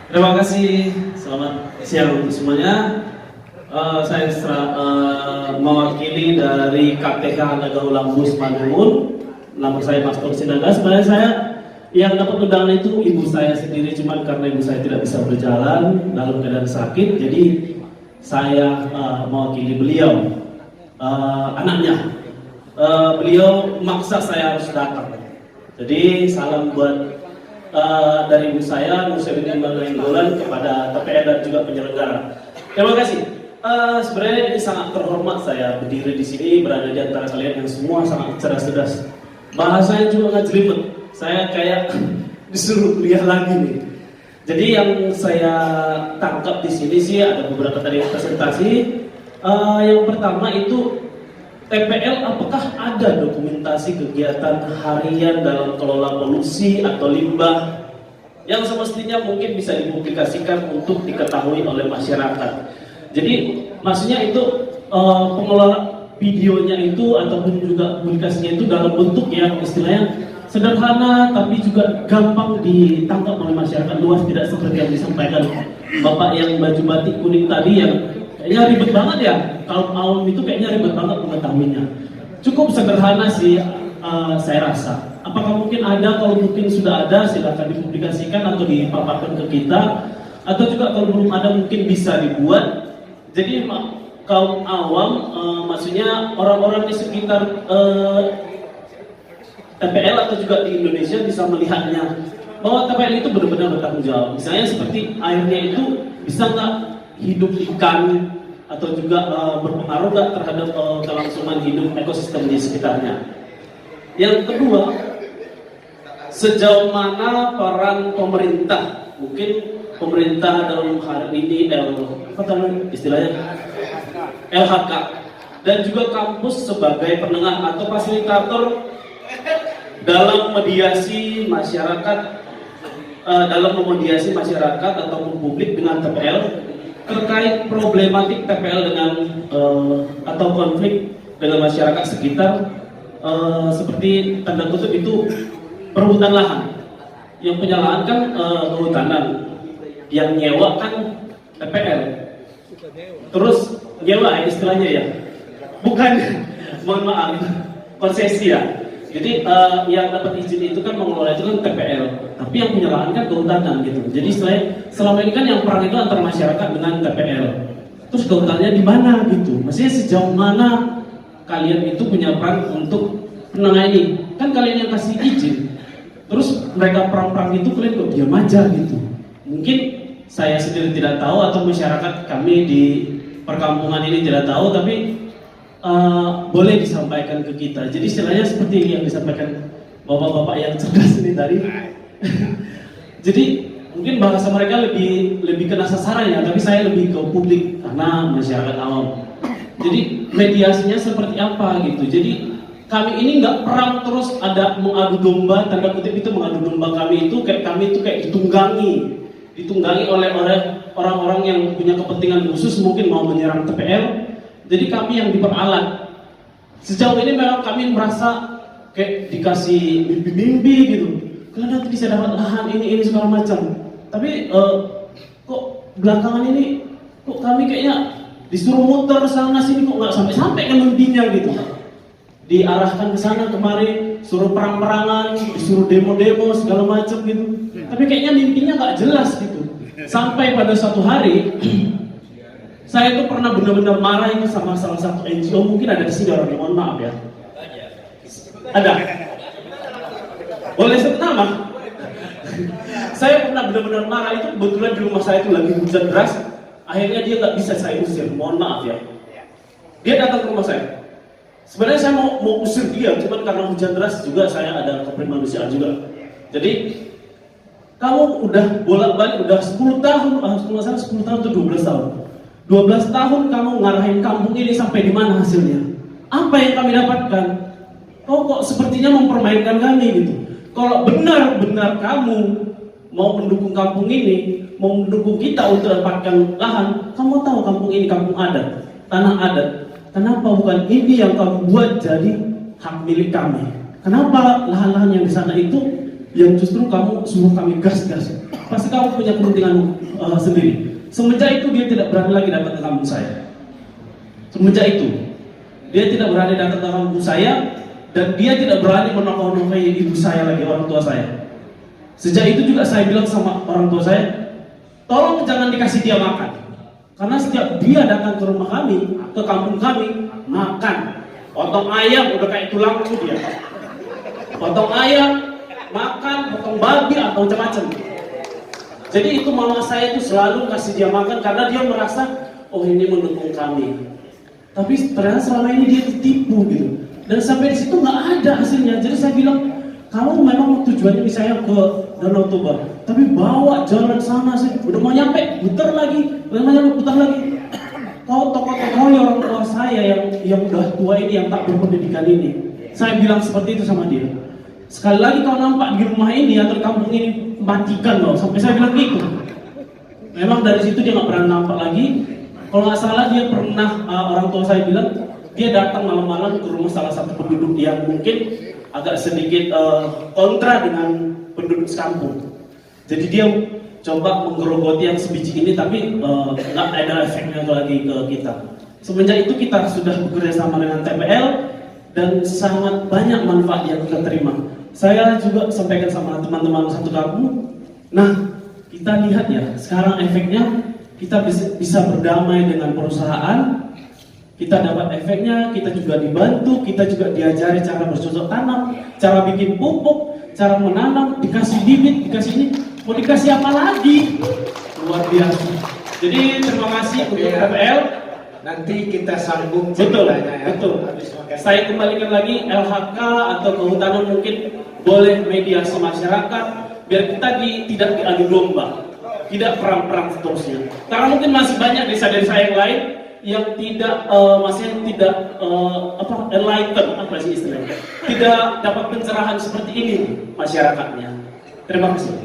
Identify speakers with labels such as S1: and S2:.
S1: Terima kasih, selamat siang untuk semuanya. Saya mewakili dari KTH Nagaulang Bus Mangungun. Nama saya Pastor Sinaga. Sebenarnya saya yang dapat undangan itu ibu saya sendiri, cuman karena ibu saya tidak bisa berjalan dalam keadaan sakit, jadi saya mewakili beliau, anaknya. Beliau maksa saya harus datang. Jadi salam buat dari ibu saya, Musyawarah Nainggolan, kepada TPN dan juga penyelenggara. Terima kasih. Sebenarnya ini sangat terhormat saya berdiri di sini, berada di antara kalian yang semua sangat cerdas. Bahasanya juga nggak jelimet. Saya kayak disuruh kuliah lagi nih. Jadi yang saya tangkap di sini sih ada beberapa tadi presentasi. Yang pertama itu TPL, apakah ada dokumentasi kegiatan harian dalam kelola polusi atau limbah yang semestinya mungkin bisa dipublikasikan untuk diketahui oleh masyarakat. Jadi maksudnya itu pengelola videonya itu ataupun juga publikasinya itu dalam bentuk yang istilahnya sederhana tapi juga gampang ditangkap oleh masyarakat luas, tidak seperti yang disampaikan Bapak yang baju batik kuning tadi yang kayaknya ribet banget ya. Kalau awam itu kayaknya ribet banget mengetahuinya. Cukup sederhana sih saya rasa. Apakah mungkin ada? Kalau mungkin sudah ada, silakan dipublikasikan atau dipaparkan ke kita. Atau juga kalau belum ada mungkin bisa dibuat. Jadi kaum awam, maksudnya orang-orang di sekitar TPL atau juga di Indonesia bisa melihatnya bahwa TPL itu benar-benar bertanggung jawab. Misalnya seperti airnya itu bisa nggak hidup ikan atau juga berpengaruh nggak terhadap kelangsungan hidup ekosistem di sekitarnya. Yang kedua, sejauh mana peran pemerintah, mungkin pemerintah dalam hal ini istilahnya LHK, dan juga kampus sebagai penengah atau fasilitator dalam mediasi masyarakat, dalam memediasi masyarakat ataupun publik dengan TPL terkait problematik TPL dengan atau konflik dengan masyarakat sekitar, seperti tanda kutip itu perebutan lahan. Yang punya lahan kan kehutanan, yang nyewa kan TPL. Terus nyewa istilahnya ya, bukan mohon maaf, konsesi ya. Jadi yang dapat izin itu kan mengelola itu kan TPL, tapi yang punya lahan kan kehutanan gitu. Jadi selama ini kan yang perang itu antara masyarakat dengan TPL. Terus kehutanannya di mana gitu? Maksudnya sejauh mana kalian itu punya peran untuk menangani ini? Kan kalian yang kasih izin. Terus mereka perang-perang itu kalian kok diam aja gitu? Mungkin saya sendiri tidak tahu atau masyarakat kami di perkampungan ini tidak tahu, tapi boleh disampaikan ke kita. Jadi istilahnya seperti yang disampaikan bapak-bapak yang cerdas ini tadi. Jadi mungkin bahasa mereka lebih kena sasaran ya, tapi saya lebih ke publik karena masyarakat awam. Jadi mediasinya seperti apa gitu. Jadi kami ini nggak perang terus ada mengadu domba, tanda kutip itu mengadu domba. Kami itu kayak ditunggangi oleh orang-orang yang punya kepentingan khusus, mungkin mau menyerang TPL. Jadi kami yang diperalat. Sejauh ini memang kami merasa kayak dikasih mimpi-mimpi gitu. Kalian nanti bisa dapat lahan ini segala macam. Tapi kok belakangan ini kok kami kayaknya disuruh muter sana sini, kok nggak sampai ke mimpinya gitu. Diarahkan ke sana kemari, suruh perang-perangan, disuruh demo-demo segala macam gitu. Tapi kayaknya mimpinya nggak jelas gitu. Sampai pada suatu hari saya tuh pernah benar-benar marah ini sama salah satu NGO, mungkin ada di sini orangnya, mohon maaf ya. Ada? Boleh sebut nama? Saya pernah benar-benar marah, itu kebetulan di rumah saya itu lagi hujan deras. Akhirnya dia nggak bisa saya usir, mohon maaf ya. Dia datang ke rumah saya. Sebenarnya saya mau usir dia, cuman karena hujan deras juga saya ada kemanusiaan juga. Jadi kamu udah bolak-balik udah 10 tahun, 10 tahun atau 12 tahun. 12 tahun kamu ngarahin kampung ini sampai di mana hasilnya? Apa yang kami dapatkan? Kok sepertinya mempermainkan kami gitu. Kalau benar-benar kamu mau mendukung kampung ini, mau mendukung kita untuk dapatkan lahan, kamu tahu kampung ini kampung adat, tanah adat. Kenapa bukan ini yang kamu buat jadi hak milik kami? Kenapa lahan-lahan yang di sana itu yang justru kamu suruh kami gas-gas? pasti kamu punya kepentingan sendiri. Semenjak itu dia tidak berani lagi datang ke kampung saya. Semenjak itu dia tidak berani datang ke kampung saya, dan dia tidak berani menokoh-nokohi ibu saya lagi, orang tua saya. Sejak itu juga saya bilang sama orang tua saya, tolong jangan dikasih dia makan, karena setiap dia datang ke rumah kami, ke kampung kami, makan potong ayam udah kayak tulang itu dia, potong ayam, makan potong babi atau macam-macam. Jadi itu mama saya itu selalu kasih dia makan karena dia merasa, oh ini mendukung kami. Tapi ternyata selama ini dia ditipu gitu, dan sampai di situ nggak ada hasilnya. Jadi saya bilang, kamu memang tujuannya misalnya ke Danau Toba, tapi bawa jalan sana sih, udah mau nyampe putar lagi, udah mau nyampe putar lagi. Kau tokoh-tokoh orang tua saya yang udah tua ini, yang tak berpendidikan ini, saya bilang seperti itu sama dia. Sekali lagi kau nampak di rumah ini atau di kampung ini, matikan loh. Sampai saya bilang gitu. Memang dari situ dia nggak pernah nampak lagi. Kalau nggak salah dia pernah, orang tua saya bilang, dia datang malam-malam ke rumah salah satu penduduk yang mungkin agak sedikit kontra dengan penduduk sekampung. Jadi dia coba menggerogoti yang sebiji ini, tapi nggak ada efeknya lagi ke kita. Semenjak itu kita sudah bekerja sama dengan TPL dan sangat banyak manfaat yang kita terima. Saya juga sampaikan sama teman-teman satu kampung. Nah, kita lihat ya, sekarang efeknya kita bisa berdamai dengan perusahaan. Kita dapat efeknya, kita juga dibantu, kita juga diajari cara bercocok tanam, cara bikin pupuk, cara menanam, dikasih bibit, dikasih ini, mau dikasih apa lagi? Luar biasa. Jadi terima kasih untuk TPL.
S2: Nanti kita sambung
S1: ceritanya
S2: ya.
S1: Betul. Saya kembalikan lagi, LHK atau kehutanan mungkin boleh mediasi masyarakat, biar kita tidak diadu domba, tidak perang-perang seterusnya. Karena mungkin masih banyak desa-desa yang lain yang tidak enlightened, apa sih istilahnya, tidak dapat pencerahan seperti ini masyarakatnya. Terima kasih.